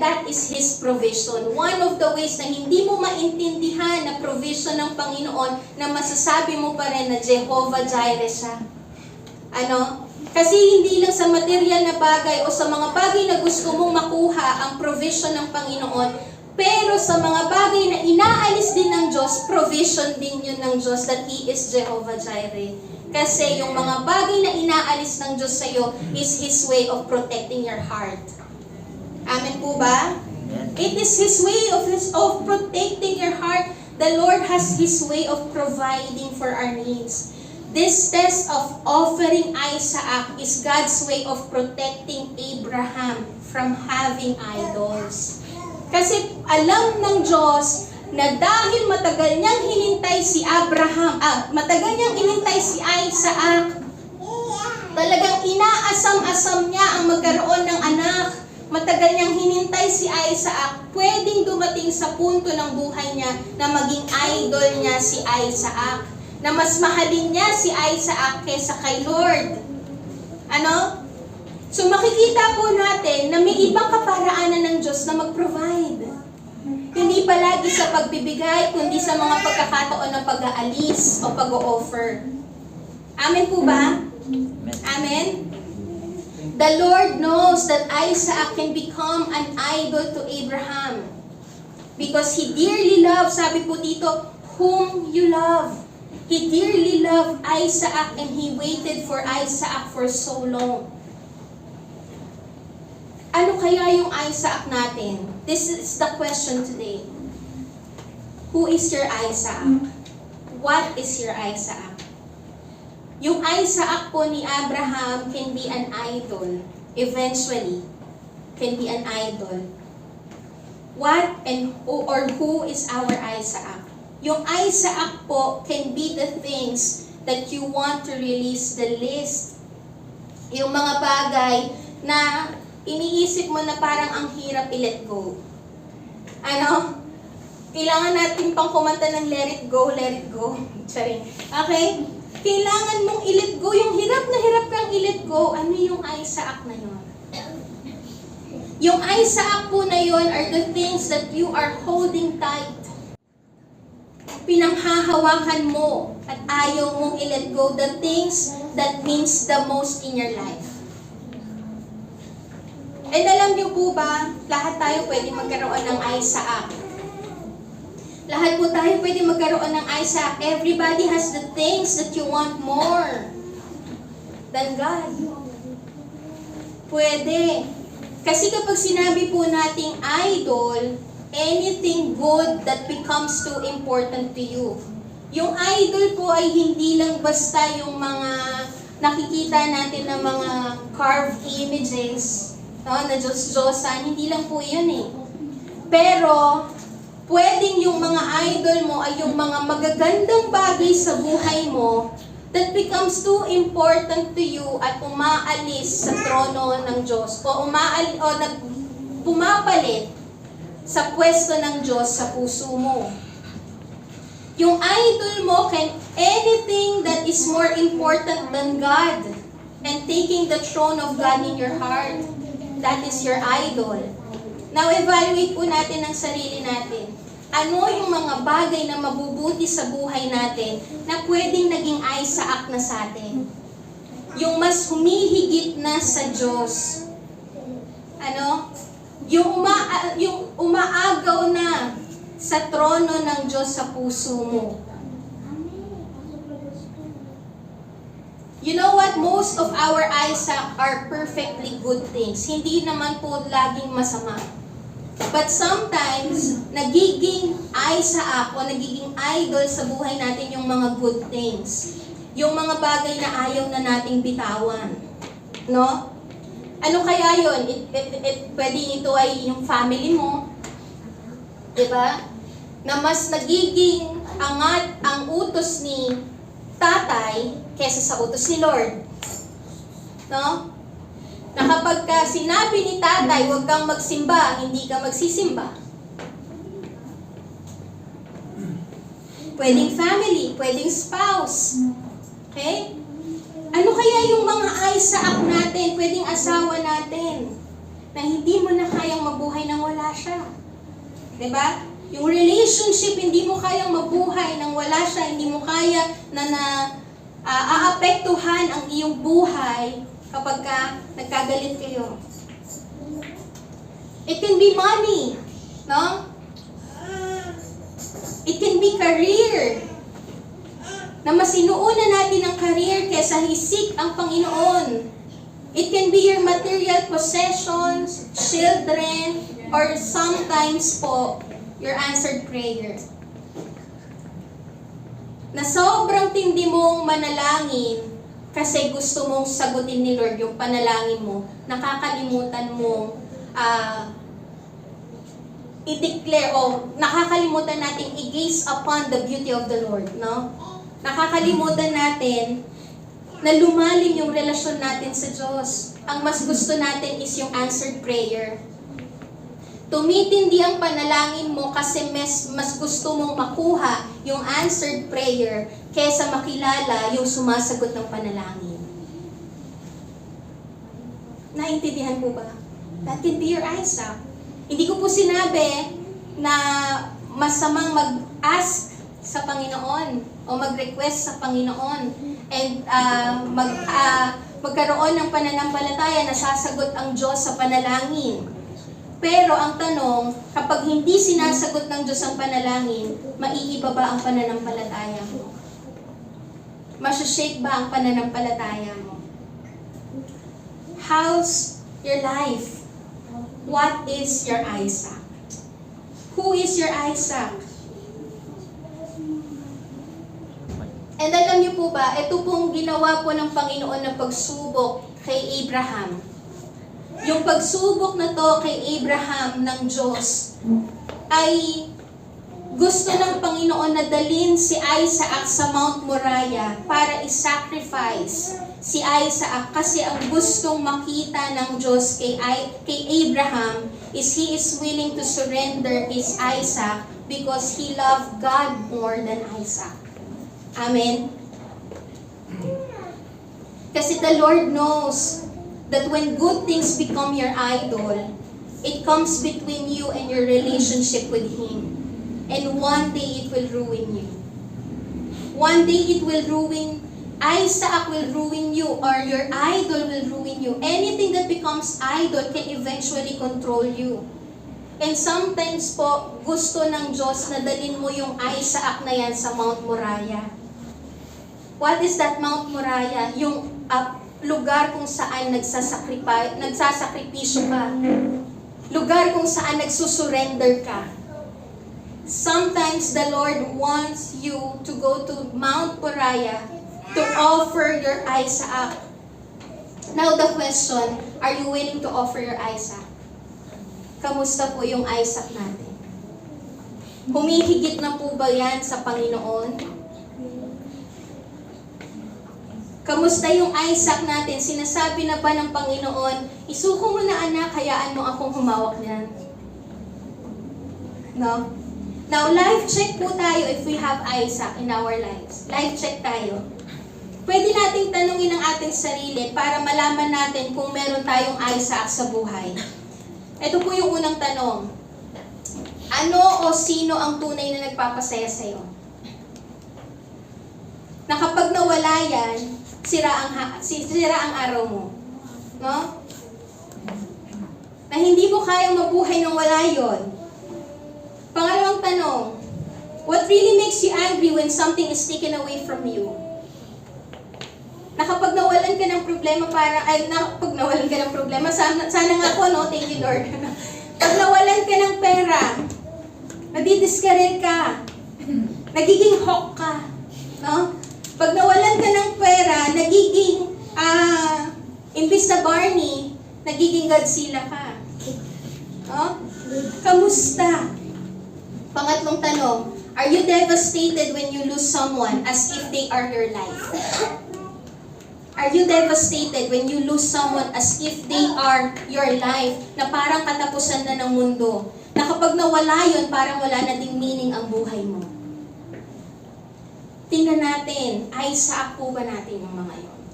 And that is His provision. One of the ways na hindi mo maintindihan na provision ng Panginoon na masasabi mo pa rin na Jehovah Jireh siya. Ano? Kasi hindi lang sa material na bagay o sa mga bagay na gusto mong makuha ang provision ng Panginoon, pero sa mga bagay na inaalis din ng Diyos, provision din yun ng Diyos that He is Jehovah Jireh. Kasi yung mga bagay na inaalis ng Diyos sa'yo is His way of protecting your heart. Amen po ba? It is His way of protecting your heart. The Lord has His way of providing for our needs. This test of offering Isaac is God's way of protecting Abraham from having idols. Kasi alam ng Diyos na dahil matagal niyang hinintay si matagal niyang hinintay si Isaac, talagang inaasam-asam niya ang magkaroon ng anak. Matagal niyang hinintay si Isaac, pwedeng dumating sa punto ng buhay niya na maging idol niya si Isaac. Na mas mahalin niya si Isaac kaysa kay Lord. Ano? So makikita po natin na may ibang kaparaanan ng Diyos na mag-provide. Hindi palagi sa pagbibigay, kundi sa mga pagkakataon ng pag-aalis o pag-o-offer. Amen po ba? Amen? The Lord knows that Isaac can become an idol to Abraham. Because He dearly loves, sabi po dito, whom you love. He dearly loved Isaac and He waited for Isaac for so long. Ano kaya yung Isaac natin? This is the question today. Who is your Isaac? What is your Isaac? Yung Isaac po ni Abraham can be an idol. Eventually, can be an idol. What or who is our Isaac? Yung Isaac po can be the things that you want to release the least. Yung mga bagay na iniisip mo na parang ang hirap i-let go. Ano? Kailangan natin pang kumanta ng let it go, let it go. Sorry. Okay? Kailangan mong i-let go. Yung hirap na hirap kang i-let go. Ano yung Isaac na yun? Yung Isaac po na yun are the things that you are holding tight. Pinanghahawakan mo at ayaw mong i-let go the things that means the most in your life. And alam niyo po ba, lahat tayo pwede magkaroon ng Isaac. Lahat po tayo pwede magkaroon ng Isaac. Everybody has the things that you want more than God. Pwede. Kasi kapag sinabi po nating idol, anything good that becomes too important to you. Yung idol po ay hindi lang basta yung mga nakikita natin na mga carved images, no, na Diyos-Diyosan, hindi lang po yun eh. Pero, pwedeng yung mga idol mo ay yung mga magagandang bagay sa buhay mo that becomes too important to you at umaalis sa trono ng Diyos o pumapalit sa pwesto ng Diyos sa puso mo. Yung idol mo can anything that is more important than God and taking the throne of God in your heart. That is your idol. Now, evaluate po natin ang sarili natin. Ano yung mga bagay na mabubuti sa buhay natin na pwedeng naging Isaac na sa atin? Yung mas humihigit na sa Diyos. Ano? Yung umaagaw na sa trono ng Diyos sa puso mo. You know what? Most of our Isaac are perfectly good things. Hindi naman po laging masama. But sometimes, nagiging Isaac o nagiging idol sa buhay natin yung mga good things. Yung mga bagay na ayaw na nating bitawan. No? Ano kaya yun? Pwede ito ay yung family mo. Diba? Na mas nagiging angat ang utos ni tatay kesa sa utos ni Lord. No? Na kapag sinabi ni tatay, huwag kang magsimba, hindi ka magsisimba. Pwedeng family, pwedeng spouse. Okay? Ano kaya yung mga Isaac natin, pwedeng asawa natin? na hindi mo na kayang mabuhay nang wala siya. Diba? Yung relationship, hindi mo kayang mabuhay nang wala siya, hindi mo kaya na aapektuhan ang iyong buhay kapag nagkagalit kayo. It can be money, no? It can be career. Na mas inuuna natin ang career kaysa hisik ang Panginoon. It can be your material possessions, children, or sometimes po, your answered prayer. Na sobrang tindi mong manalangin kasi gusto mong sagutin ni Lord yung panalangin mo, nakakalimutan mong i-declare o nakakalimutan nating i-gaze upon the beauty of the Lord, no? Nakakalimutan natin na lumalim yung relasyon natin sa Diyos. Ang mas gusto natin is yung answered prayer. Tumitindi ang panalangin mo kasi mas gusto mong makuha yung answered prayer kaysa makilala yung sumasagot ng panalangin. Naintindihan po ba? That can be your Isaac. Hindi ko po sinabi na masamang mag-ask sa Panginoon o mag-request sa Panginoon and magkaroon ng pananampalataya na sasagot ang Diyos sa panalangin. Pero ang tanong, kapag hindi sinasagot ng Diyos ang panalangin, maiiba ba ang pananampalataya mo? Masashake ba ang pananampalataya mo? How's your life? What is your Isaac? Who is your Isaac? And alam niyo po ba, ito pong ginawa po ng Panginoon ng pagsubok kay Abraham. Yung pagsubok na to kay Abraham ng Diyos ay gusto ng Panginoon na dalhin si Isaac sa Mount Moriah para i-sacrifice si Isaac kasi ang gustong makita ng Diyos kay Abraham is he is willing to surrender his Isaac because he loved God more than Isaac. Amen? Kasi the Lord knows that when good things become your idol, it comes between you and your relationship with Him. And one day it will ruin you. One day it will ruin, Isaac will ruin you, or your idol will ruin you. Anything that becomes idol can eventually control you. And sometimes po, gusto ng Diyos na dalhin mo yung Isaac na yan sa Mount Moriah. What is that Mount Moriah? Yung lugar kung saan nagsasakripisyo ka. Lugar kung saan nagsusurrender ka. Sometimes the Lord wants you to go to Mount Moriah to offer your Isaac. Now the question, are you willing to offer your Isaac? Kamusta po yung Isaac natin? Humihigit na po ba yan sa Panginoon? Kamusta yung Isaac natin? Sinasabi na ba ng Panginoon, isuko mo na anak, hayaan mo akong humawak niyan? No? Now, life check po tayo if we have Isaac in our lives. Life check tayo. Pwede nating tanungin ang ating sarili para malaman natin kung meron tayong Isaac sa buhay. Ito po yung unang tanong. Ano o sino ang tunay na nagpapasaya sa'yo? Na kapag nawala yan, sira ang araw mo. No? Na hindi mo kayang mabuhay nang wala yon. Pangalawang tanong, what really makes you angry when something is taken away from you? Na kapag nawalan ka ng problema, sana nga po, no? Thank you, Lord. Pag nawalan ka ng pera, nadidiskarel ka, nagiging hawk ka, no? Pag nawalan ka ng pera, nagiging, imbis na Barney, nagiging Godzilla ka. No? Kamusta? Pangatlong tanong, are you devastated when you lose someone as if they are your life? Are you devastated when you lose someone as if they are your life, na parang katapusan na ng mundo? Na kapag nawala yun, parang wala na ding meaning ang buhay mo. Tingnan natin, Isaac po ba natin yung mga yun?